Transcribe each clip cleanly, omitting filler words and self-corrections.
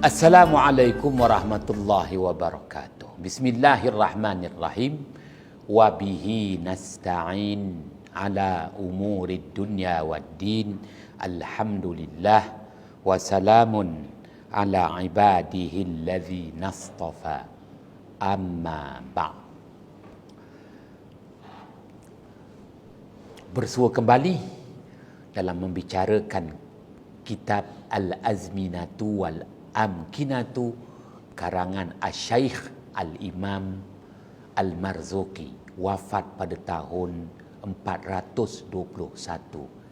Assalamualaikum warahmatullahi wabarakatuh. Bismillahirrahmanirrahim. Wabihi nasta'in ala umurid dunya waddin. Alhamdulillah. Wassalamun ala ibadihi alladhi nastafa. Amma ba'. Bersua kembali dalam membicarakan kitab Al-Azminatu wal-Amkinatu karangan Asy-Syaikh Al-Imam Al-Marzuqi, wafat pada tahun 421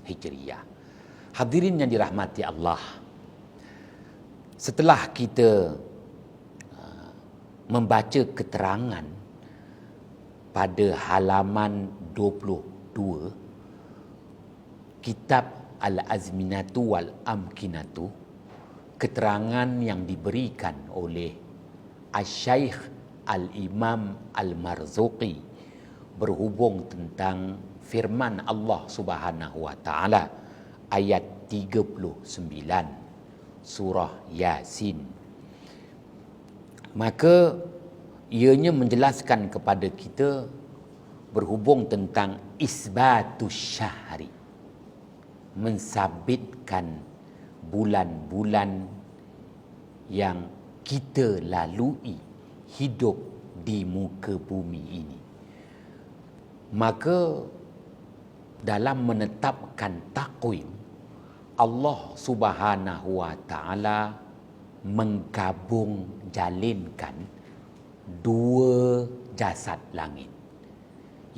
Hijriah. Hadirin yang dirahmati Allah, setelah kita membaca keterangan pada halaman 22 kitab Al-Azminatu wal-Amkinatu, keterangan yang diberikan oleh Asy-Syaikh Al-Imam Al-Marzuqi berhubung tentang firman Allah Subhanahu wa taala ayat 39 surah Yasin. Maka ianya menjelaskan kepada kita berhubung tentang isbatus syahri, mensabitkan bulan-bulan yang kita lalui hidup di muka bumi ini. Maka dalam menetapkan takwim, Allah Subhanahu wa taala menggabung jalinkan dua jasad langit,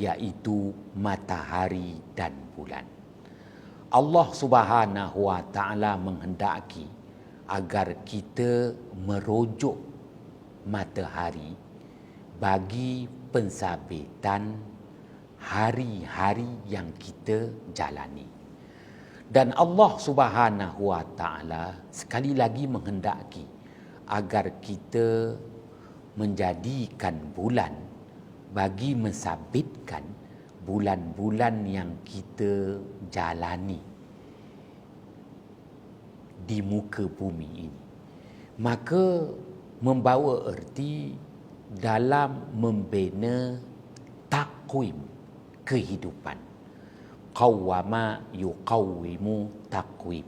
iaitu matahari dan bulan. Allah Subhanahu wa taala menghendaki agar kita merujuk matahari bagi pensabitan hari-hari yang kita jalani. Dan Allah Subhanahu wa taala sekali lagi menghendaki agar kita menjadikan bulan bagi mensabitkan bulan-bulan yang kita jalani di muka bumi ini. Maka membawa erti dalam membina takwim kehidupan. Qawwama yuqawwimu takwim.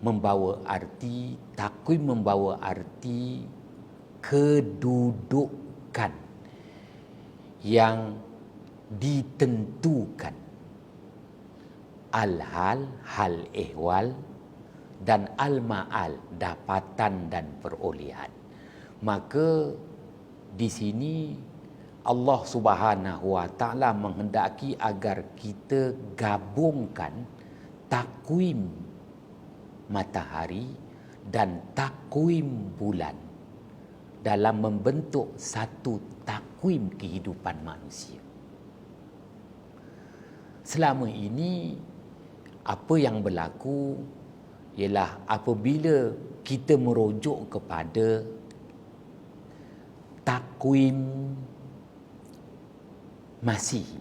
Membawa arti, takwim membawa arti kedudukan yang ditentukan, al-hal, hal ehwal, dan al-ma'al, dapatan dan perolehan. Maka di sini Allah Subhanahu wa taala menghendaki agar kita gabungkan takwim matahari dan takwim bulan dalam membentuk satu takwim kehidupan manusia. Selama ini apa yang berlaku ialah apabila kita merujuk kepada takwim Masihi,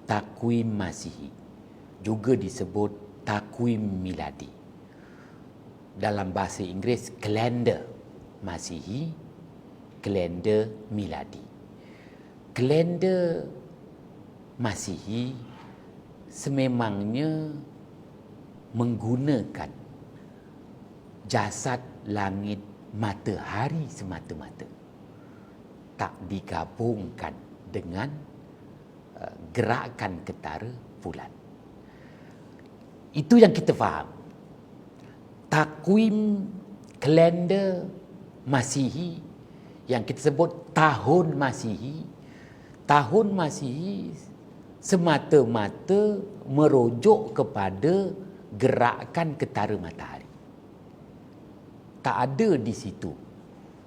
takwim Masihi juga disebut takwim miladi. Dalam bahasa Inggeris, kalender Masihi, kalender miladi. Kalender Masihi sememangnya menggunakan jasad langit matahari semata-mata, tak digabungkan dengan gerakan ketara bulan. Itu yang kita faham. Takwim kalender Masihi yang kita sebut tahun Masihi. Tahun Masihi semata-mata merujuk kepada gerakan ketara matahari. Tak ada di situ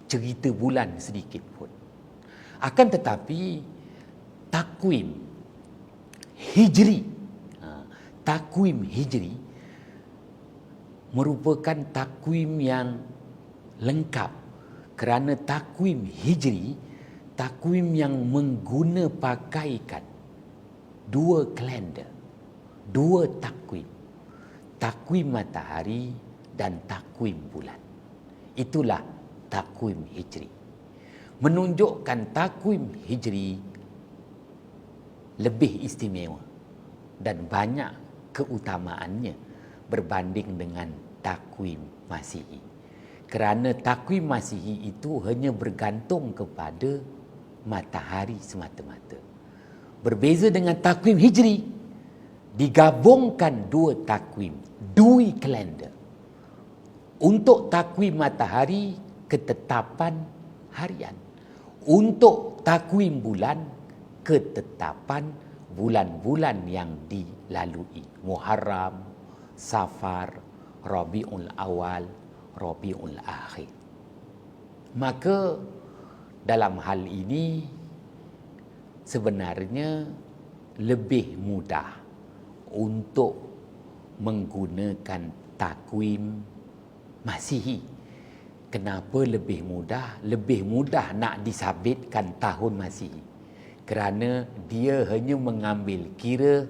cerita bulan sedikit pun. Akan tetapi takwim Hijri, takwim Hijri merupakan takwim yang lengkap, kerana takwim Hijri, takwim yang mengguna pakaikan dua kalender, dua takwim, takwim matahari dan takwim bulan. Itulah takwim hijri. Menunjukkan takwim hijri lebih istimewa dan banyak keutamaannya berbanding dengan takwim Masihi. Kerana takwim Masihi itu hanya bergantung kepada matahari semata-mata. Berbeza dengan takwim hijri, digabungkan dua takwim, dua kalender. Untuk takwim matahari, ketetapan harian. Untuk takwim bulan, ketetapan bulan-bulan yang dilalui. Muharram, Safar, Rabiul Awal, Rabiul Akhir. Maka dalam hal ini sebenarnya lebih mudah untuk menggunakan takwim Masihi. Kenapa lebih mudah? Lebih mudah nak disabitkan tahun Masihi. Kerana dia hanya mengambil kira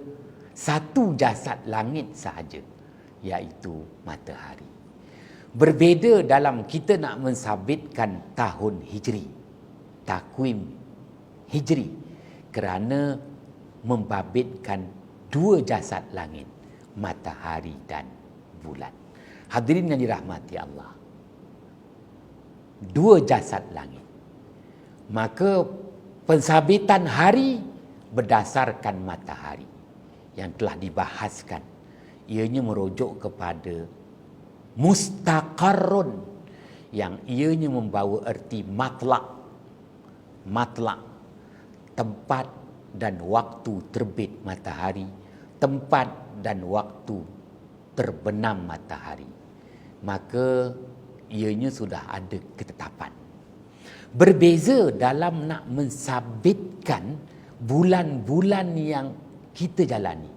satu jasad langit sahaja, iaitu matahari. Berbeza dalam kita nak mensabitkan tahun Hijri, takwim Hijri, kerana membabitkan dua jasad langit, matahari dan bulan. Hadirin yang dirahmati Allah, dua jasad langit. Maka pensabitan hari berdasarkan matahari yang telah dibahaskan. Ianya merujuk kepada mustaqarrun, yang ianya membawa erti matlaq. Matlaq, tempat dan waktu terbit matahari, tempat dan waktu terbenam matahari. Maka ianya sudah ada ketetapan. Berbeza dalam nak mensabitkan bulan-bulan yang kita jalani.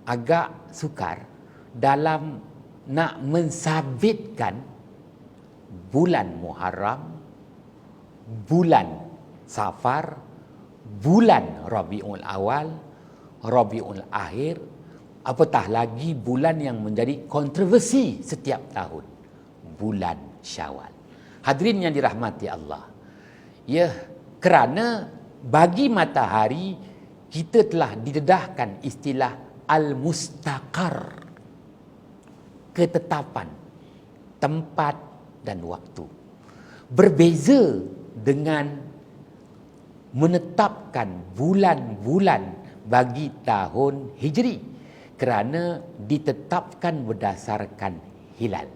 Agak sukar dalam nak mensabitkan bulan Muharram, bulan Safar, bulan Rabiul Awal, Rabiul Akhir, apatah lagi bulan yang menjadi kontroversi setiap tahun, bulan Syawal. Hadirin yang dirahmati Allah, ya, kerana bagi matahari kita telah didedahkan istilah al-mustaqar, ketetapan tempat dan waktu. Berbeza dengan menetapkan bulan-bulan bagi tahun Hijri, kerana ditetapkan berdasarkan hilal.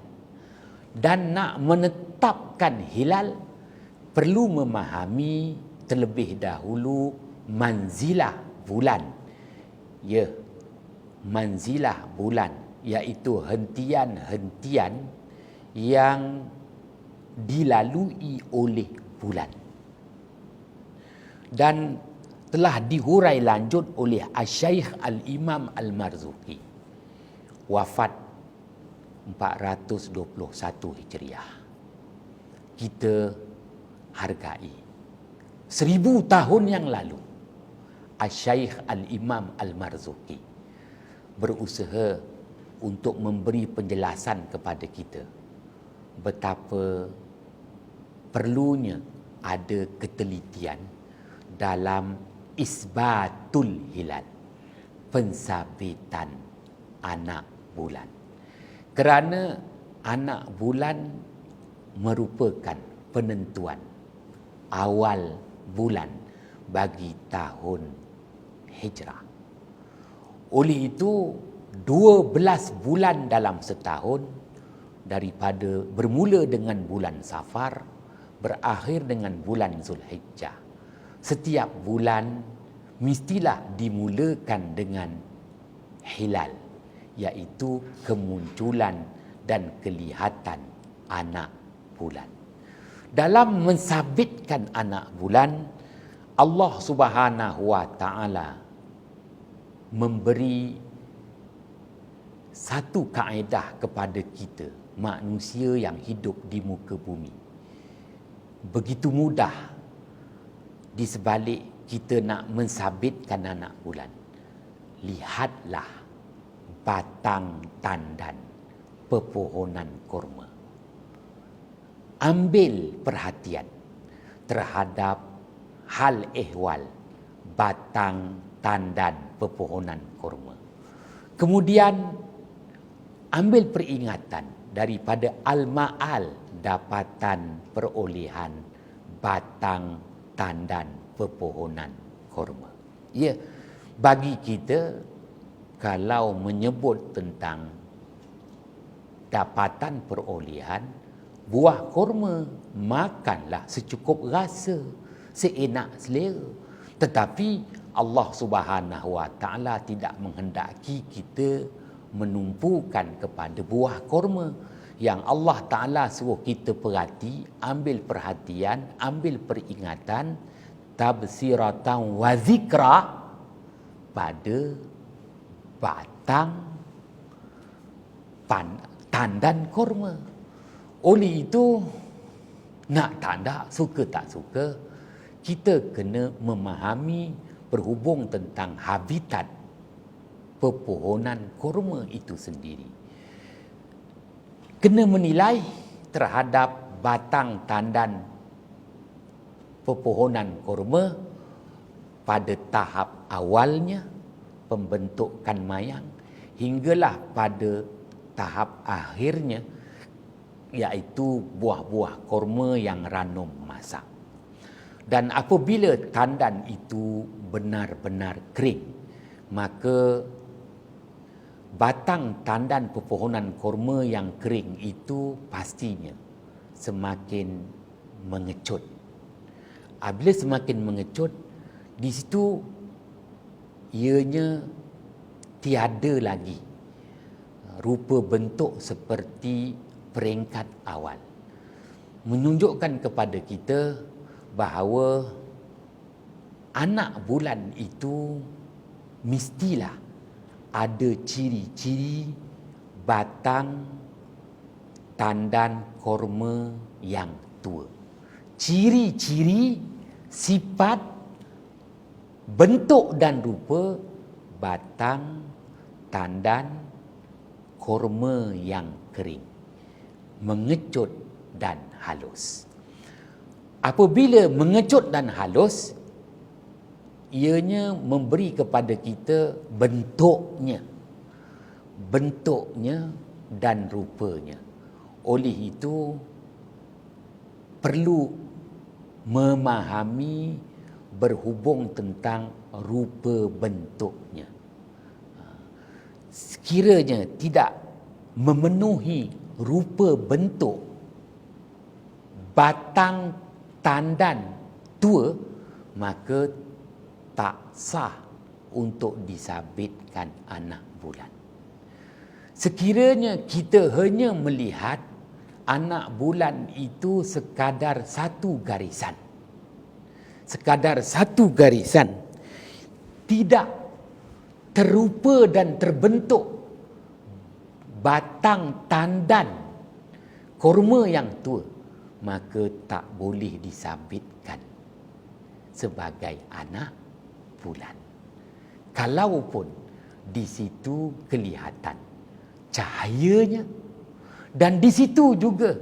Dan nak menetapkan hilal perlu memahami terlebih dahulu manzilah bulan. Ya, manzilah bulan, iaitu hentian-hentian yang dilalui oleh bulan. Dan telah dihurai lanjut oleh Asy-Syaikh Al-Imam Al-Marzuqi, wafat 421 Hijriah. Kita hargai 1000 tahun yang lalu Asy-Syaikh Al-Imam Al-Marzuqi berusaha untuk memberi penjelasan kepada kita betapa perlunya ada ketelitian dalam isbatul hilal, pensabitan anak bulan. Kerana anak bulan merupakan penentuan awal bulan bagi tahun Hijrah. Oleh itu, 12 bulan dalam setahun, daripada bermula dengan bulan Safar, berakhir dengan bulan Zulhijjah. Setiap bulan mestilah dimulakan dengan hilal, iaitu kemunculan dan kelihatan anak bulan. Dalam mensabitkan anak bulan, Allah Subhanahu wa taala memberi satu kaedah kepada kita, manusia yang hidup di muka bumi. Begitu mudah di sebalik kita nak mensabitkan anak bulan. Lihatlah batang tandan pepohonan kurma. ambil perhatian terhadap hal ehwal batang tandan pepohonan kurma. Kemudian ambil peringatan daripada al-ma'al, dapatan perolehan batang tandan pepohonan kurma. Ya, bagi kita kalau menyebut tentang dapatan perolehan buah kurma, makanlah secukup rasa, seenak selera. Tetapi Allah Subhanahu Wa Taala tidak menghendaki kita menumpukan kepada buah kurma. Yang Allah Taala suruh kita perhati, ambil perhatian, ambil peringatan, tabsiratan wa zikra pada batang tandan kurma. Oleh itu, nak tak nak, suka tak suka, kita kena memahami berhubung tentang habitat pepohonan kurma itu sendiri. Kena menilai terhadap batang tandan pepohonan kurma pada tahap awalnya, pembentukan mayang, hinggalah pada tahap akhirnya, iaitu buah-buah kurma yang ranum masak. Dan apabila tandan itu benar-benar kering, maka batang tandan pepohonan kurma yang kering itu pastinya semakin mengecut. Apabila semakin mengecut, di situ ianya tiada lagi rupa bentuk seperti peringkat awal, menunjukkan kepada kita bahawa anak bulan itu mestilah ada ciri-ciri batang tandan kurma yang tua. Ciri-ciri, sifat, bentuk dan rupa batang tandan kurma yang kering, mengecut dan halus. Apabila mengecut dan halus, ianya memberi kepada kita bentuknya dan rupanya. Oleh itu, perlu memahami berhubung tentang rupa bentuknya. Sekiranya tidak memenuhi rupa bentuk batang tandan tua, maka tak sah untuk disabitkan anak bulan. Sekiranya kita hanya melihat anak bulan itu sekadar satu garisan, tidak terupa dan terbentuk batang tandan kurma yang tua, maka tak boleh disabitkan sebagai anak bulan. Kalaupun di situ kelihatan cahayanya, dan di situ juga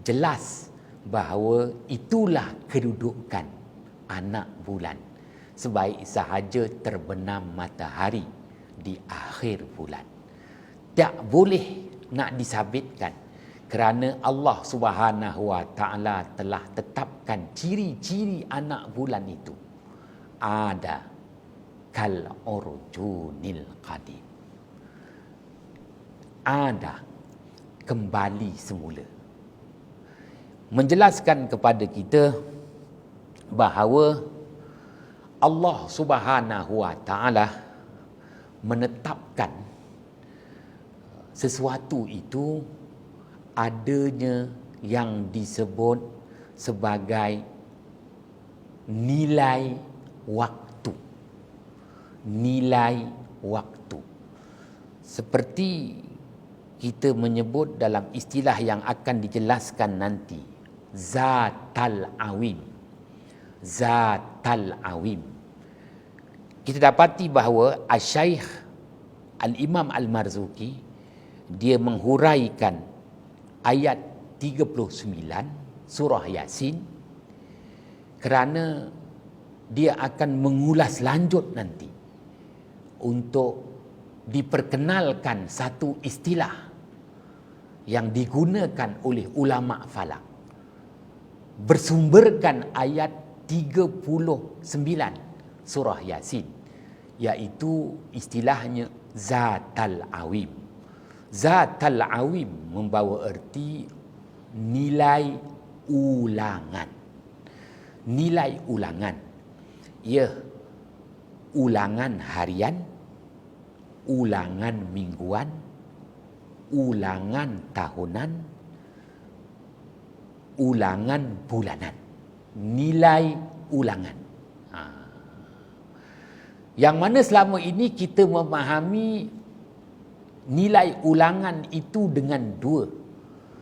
jelas bahawa itulah kedudukan anak bulan, sebaik sahaja terbenam matahari di akhir bulan. Tak boleh nak disabitkan, kerana Allah Subhanahu Wa Taala telah tetapkan ciri-ciri anak bulan itu ada kal urjunil qadim, ada kembali semula, menjelaskan kepada kita bahawa Allah Subhanahu Wa Taala menetapkan sesuatu itu adanya yang disebut sebagai nilai waktu. Nilai waktu. Seperti kita menyebut dalam istilah yang akan dijelaskan nanti, zatal awim. Zatal awim. Kita dapati bahawa Asy-Syaikh Al-Imam Al-Marzuki, dia menghuraikan ayat 39 surah Yasin, kerana dia akan mengulas lanjut nanti untuk diperkenalkan satu istilah yang digunakan oleh ulama falak, bersumberkan ayat 39 surah Yasin, iaitu istilahnya Zatal Awim. Zatal Awim membawa erti nilai ulangan. Nilai ulangan, ia ulangan harian, ulangan mingguan, ulangan tahunan, ulangan bulanan. Nilai ulangan. Yang mana selama ini kita memahami nilai ulangan itu dengan dua.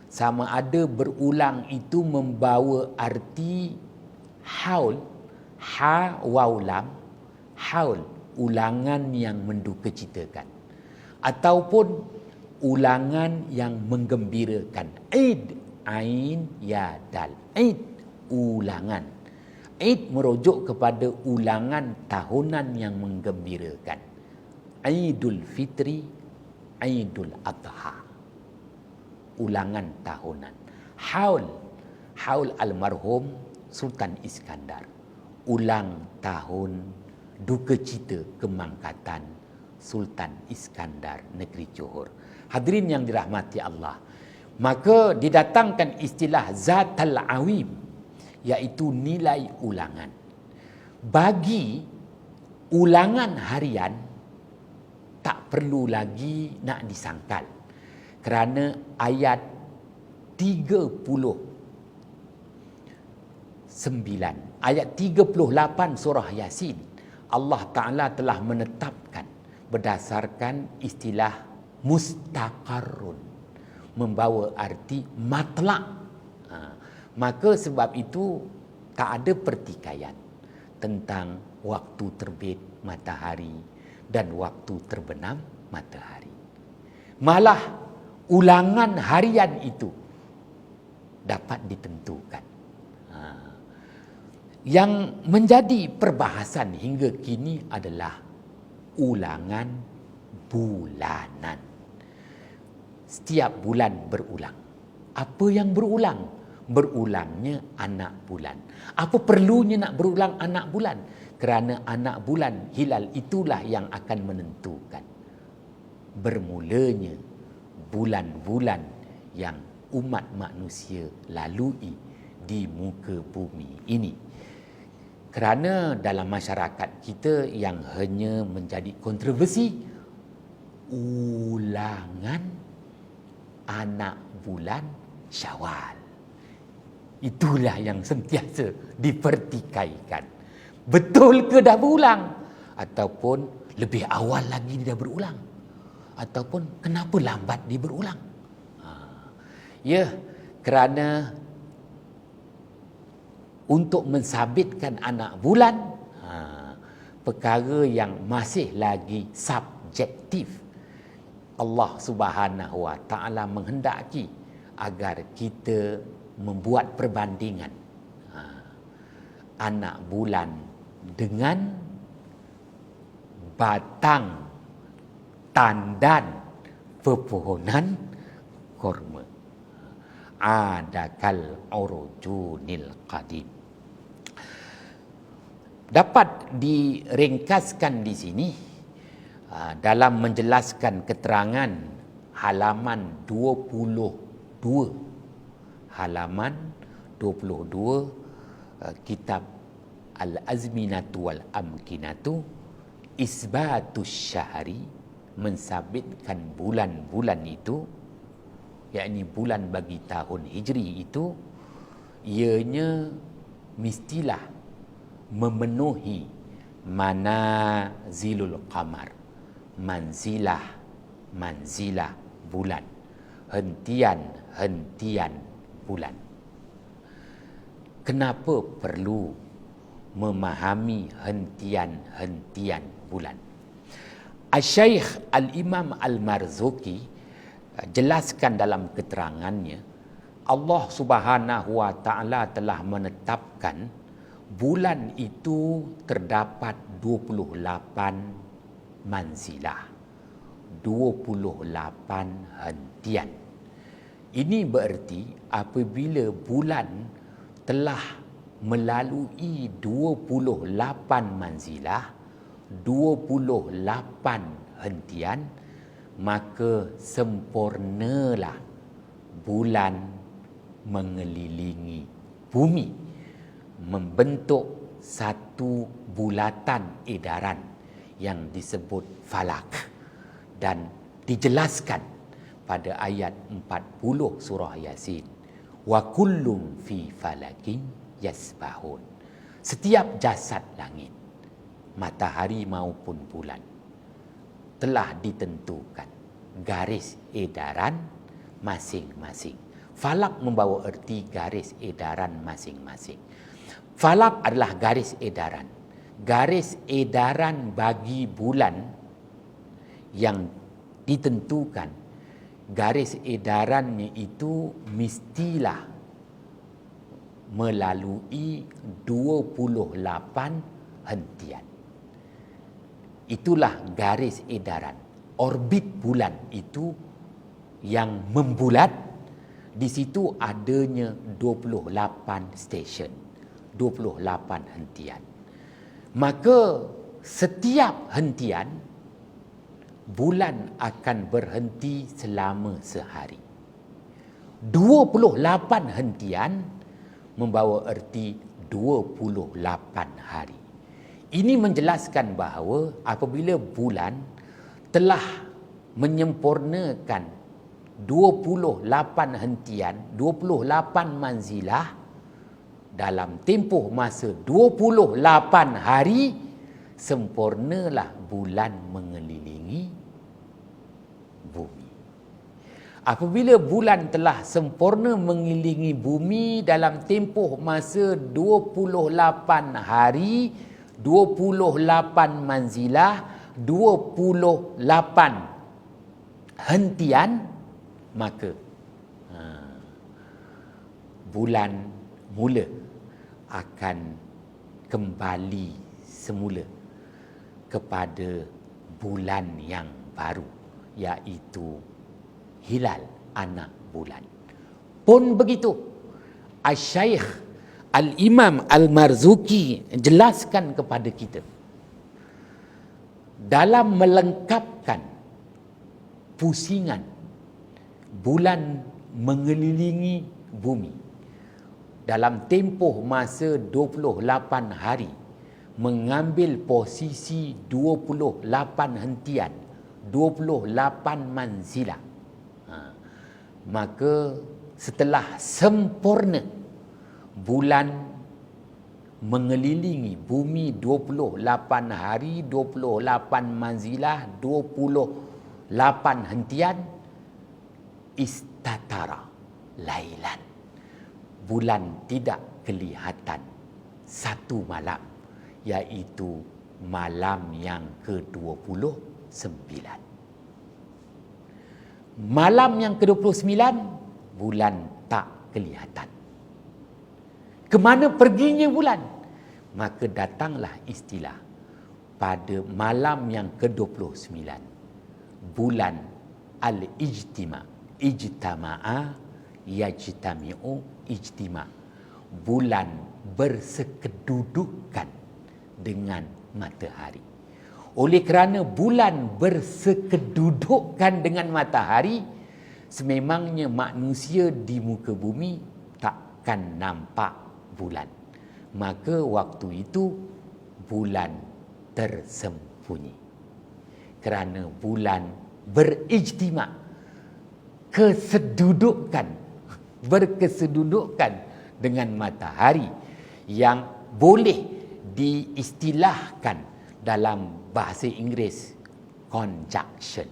Sama ada berulang itu membawa arti haul, ha waw lam, haul, ulangan yang mendukacitakan, ataupun ulangan yang menggembirakan. Id, ain, ya, dal. Id, ulangan. Id merujuk kepada ulangan tahunan yang menggembirakan. Aidul Fitri, Aidul Adha. Ulangan tahunan. Haul, haul almarhum Sultan Iskandar. Ulang tahun duka cita kemangkatan Sultan Iskandar negeri Johor. Hadirin yang dirahmati Allah, maka didatangkan istilah Zatal Awim, iaitu nilai ulangan. Bagi ulangan harian tak perlu lagi nak disangkal, kerana ayat 39, ayat 38 surah Yasin, Allah Ta'ala telah menetapkan berdasarkan istilah mustaqarrun, membawa arti matlak. Maka sebab itu tak ada pertikaian tentang waktu terbit matahari dan waktu terbenam matahari. Malah ulangan harian itu dapat ditentukan. Yang menjadi perbahasan hingga kini adalah ulangan bulanan. Setiap bulan berulang. Apa yang berulang? Berulangnya anak bulan. Apa perlunya nak berulang anak bulan? Kerana anak bulan hilal itulah yang akan menentukan bermulanya bulan-bulan yang umat manusia lalui di muka bumi ini. Kerana dalam masyarakat kita yang hanya menjadi kontroversi, ulangan anak bulan Syawal. Itulah yang sentiasa dipertikaikan. Betul ke dah berulang? Ataupun lebih awal lagi dia dah berulang? Ataupun kenapa lambat dia berulang? Ya, kerana untuk mensabitkan anak bulan, perkara yang masih lagi subjektif. Allah Subhanahu Wa Ta'ala menghendaki agar kita membuat perbandingan anak bulan dengan batang tandan pepohonan korma. Adakal urujunil qadim. Dapat diringkaskan di sini dalam menjelaskan keterangan halaman 22. Halaman 22 kitab Al-Azminatu wal Amkinatu, isbatus syahri, mensabitkan bulan-bulan itu, yakni bulan bagi tahun Hijri itu, ianya mestilah memenuhi manazilul qamar, manzilah bulan, hentian bulan. Kenapa perlu memahami hentian bulan? Al-Syaikh Al-Imam Al-Marzuki jelaskan dalam keterangannya, Allah Subhanahu wa taala telah menetapkan bulan itu terdapat 28 manzilah, 28 hentian. Ini bererti apabila bulan telah melalui 28 manzilah, 28 hentian, maka sempurnalah bulan mengelilingi bumi, membentuk satu bulatan edaran yang disebut falak, dan dijelaskan pada ayat 40 surah Yasin, wa kullum fi falakin yasbahun. Setiap jasad langit, matahari maupun bulan, telah ditentukan garis edaran masing-masing. Falak membawa erti garis edaran masing-masing. Falak adalah garis edaran. Garis edaran bagi bulan yang ditentukan, garis edarannya itu mestilah melalui 28 hentian. Itulah garis edaran. Orbit bulan itu yang membulat, di situ adanya 28 stesen, 28 hentian. Maka setiap hentian bulan akan berhenti selama sehari. 28 hentian membawa erti 28 hari. Ini menjelaskan bahawa apabila bulan telah menyempurnakan 28 hentian, 28 manzilah dalam tempoh masa 28 hari, sempurnalah bulan mengelilingi bumi. Apabila bulan telah sempurna mengelilingi bumi dalam tempoh masa 28 hari, 28 manzilah, 28 hentian, maka bulan mula akan kembali semula kepada bulan yang baru, iaitu hilal anak bulan. Pun begitu, Al-Syaikh Al-Imam Al-Marzuki jelaskan kepada kita, dalam melengkapkan pusingan bulan mengelilingi bumi dalam tempoh masa 28 hari, mengambil posisi 28 hentian, 28 manzilah. Maka setelah sempurna bulan mengelilingi bumi 28 hari, 28 manzilah, 28 hentian, istatara lailan. Bulan tidak kelihatan satu malam, iaitu malam yang ke-29. Malam yang ke-29, bulan tak kelihatan. Kemana perginya bulan? Maka datanglah istilah pada malam yang ke-29, bulan al-ijtima, ijtama'a yajtami'u ijtima', bulan bersekedudukan dengan matahari. Oleh kerana bulan bersekedudukan dengan matahari, sememangnya manusia di muka bumi takkan nampak bulan. Maka waktu itu bulan tersembunyi. Kerana bulan berijtima', berkesedudukan dengan matahari, yang boleh diistilahkan dalam bahasa Inggeris conjunction.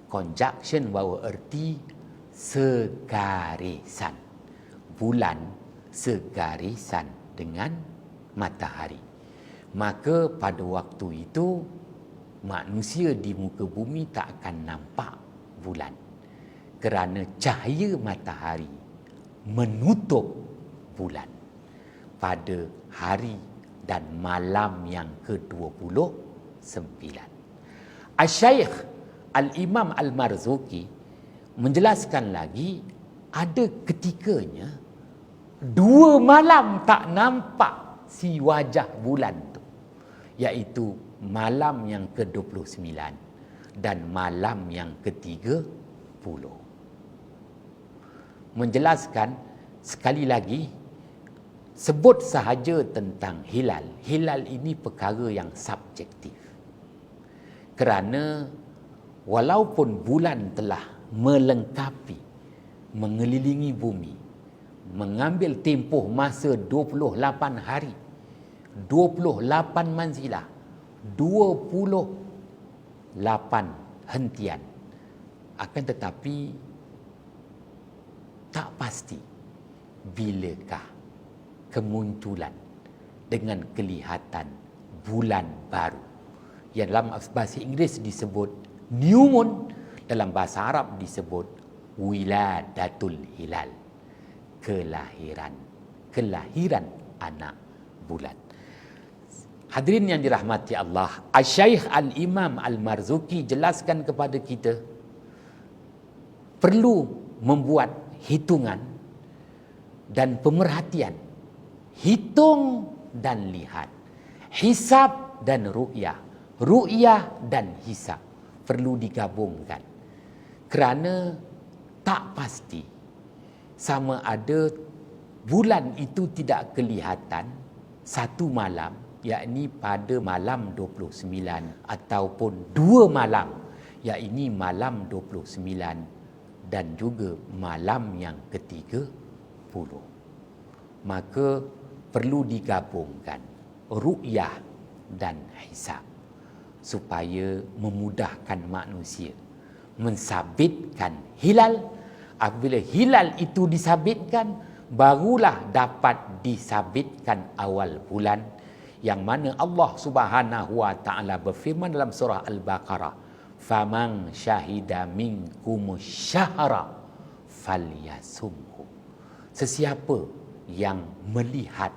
Conjunction bawa erti segarisan. Bulan segarisan dengan matahari. Maka pada waktu itu manusia di muka bumi tak akan nampak bulan, kerana cahaya matahari menutup bulan pada hari dan malam yang ke-29. Asy-Syaikh Al-Imam Al-Marzuki menjelaskan lagi, ada ketikanya 2 malam tak nampak si wajah bulan tu, iaitu malam yang ke-29 dan malam yang ke-30. Menjelaskan sekali lagi, sebut sahaja tentang hilal. Hilal ini perkara yang subjektif. Kerana walaupun bulan telah melengkapi, mengelilingi bumi, mengambil tempoh masa 28 hari, 28 manzilah, 28 hentian, akan tetapi tak pasti bilakah kemunculan dengan kelihatan bulan baru, yang dalam bahasa Inggeris disebut new moon, dalam bahasa Arab disebut wiladatul hilal, kelahiran anak bulan. Hadirin yang dirahmati Allah, Asy-Syaikh Al-Imam Al-Marzuki jelaskan kepada kita perlu membuat hitungan dan pemerhatian, hitung dan lihat, hisab dan ru'yah, ru'yah dan hisab perlu digabungkan, kerana tak pasti sama ada bulan itu tidak kelihatan satu malam, yakni pada malam 29, ataupun 2 malam, yakni malam 29 dan juga malam yang ke-30. Maka perlu digabungkan ru'yah dan hisab supaya memudahkan manusia mensabitkan hilal. Apabila hilal itu disabitkan, barulah dapat disabitkan awal bulan, yang mana Allah Subhanahu wa taala berfirman dalam surah Al-Baqarah, "Faman syahida minkumus syahra falyasumhu." Sesiapa yang melihat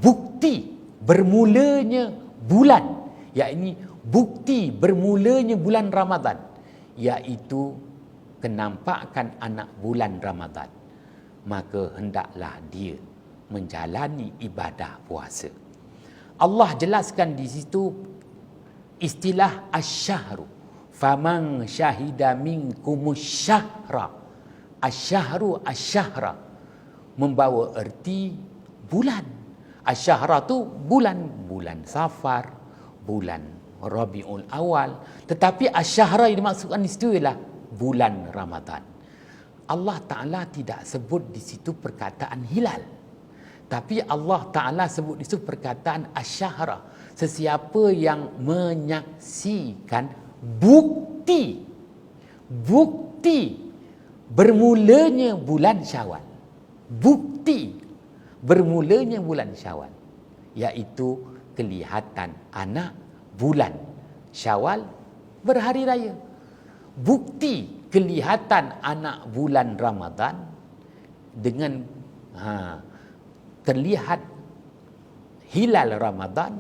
bukti bermulanya bulan, yakni bukti bermulanya bulan Ramadan, iaitu kenampakan anak bulan Ramadan, maka hendaklah dia menjalani ibadah puasa. Allah jelaskan di situ istilah asy-syahru, faman syahida minkumus syahra. Asy-syahru, asy-syahra membawa erti bulan. Asy-syahra tu bulan, bulan Safar, bulan Rabiul Awal, tetapi asy-syahra yang dimaksudkan di situ ialah bulan Ramadan. Allah Ta'ala tidak sebut di situ perkataan hilal, tapi Allah Ta'ala sebut di situ perkataan asy-syahra. Sesiapa yang menyaksikan bukti bermulanya bulan Syawal, bukti bermulanya bulan Syawal, iaitu kelihatan anak bulan Syawal berhari raya. Bukti kelihatan anak bulan Ramadan dengan terlihat hilal Ramadan,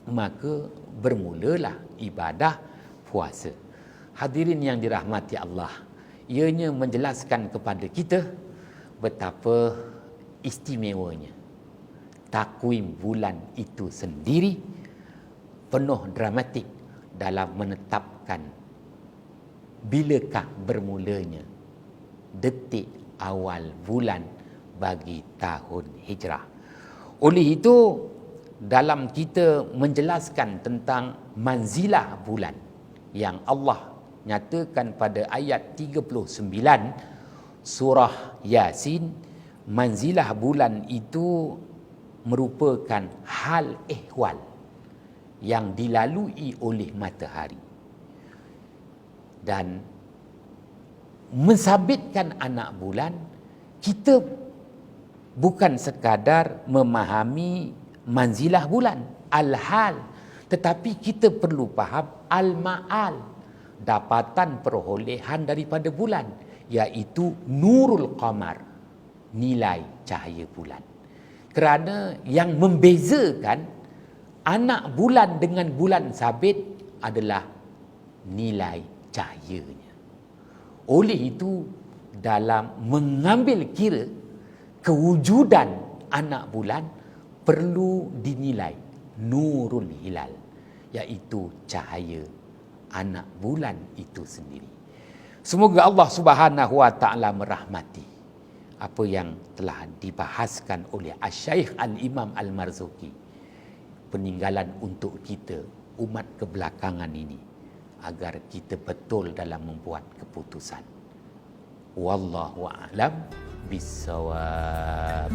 maka bermulalah ibadah puasa. Hadirin yang dirahmati Allah, ianya menjelaskan kepada kita betapa istimewanya takwim bulan itu sendiri, penuh dramatik dalam menetapkan bilakah bermulanya detik awal bulan bagi tahun hijrah. Oleh itu, dalam kita menjelaskan tentang manzilah bulan yang Allah nyatakan pada ayat 39 surah Yasin, manzilah bulan itu merupakan hal ehwal yang dilalui oleh matahari, dan mensabitkan anak bulan. Kita bukan sekadar memahami manzilah bulan, al-hal, tetapi kita perlu faham al-ma'al, dapatan perolehan daripada bulan, iaitu nurul qamar, nilai cahaya bulan. Kerana yang membezakan anak bulan dengan bulan sabit adalah nilai cahayanya. Oleh itu, dalam mengambil kira kewujudan anak bulan, perlu dinilai nurul hilal, iaitu cahaya anak bulan itu sendiri. Semoga Allah Subhanahu wa taala merahmati apa yang telah dibahaskan oleh Asy-Syaikh Al-Imam Al-Marzuki, peninggalan untuk kita umat kebelakangan ini, agar kita betul dalam membuat keputusan. Wallahu a'lam bissawab.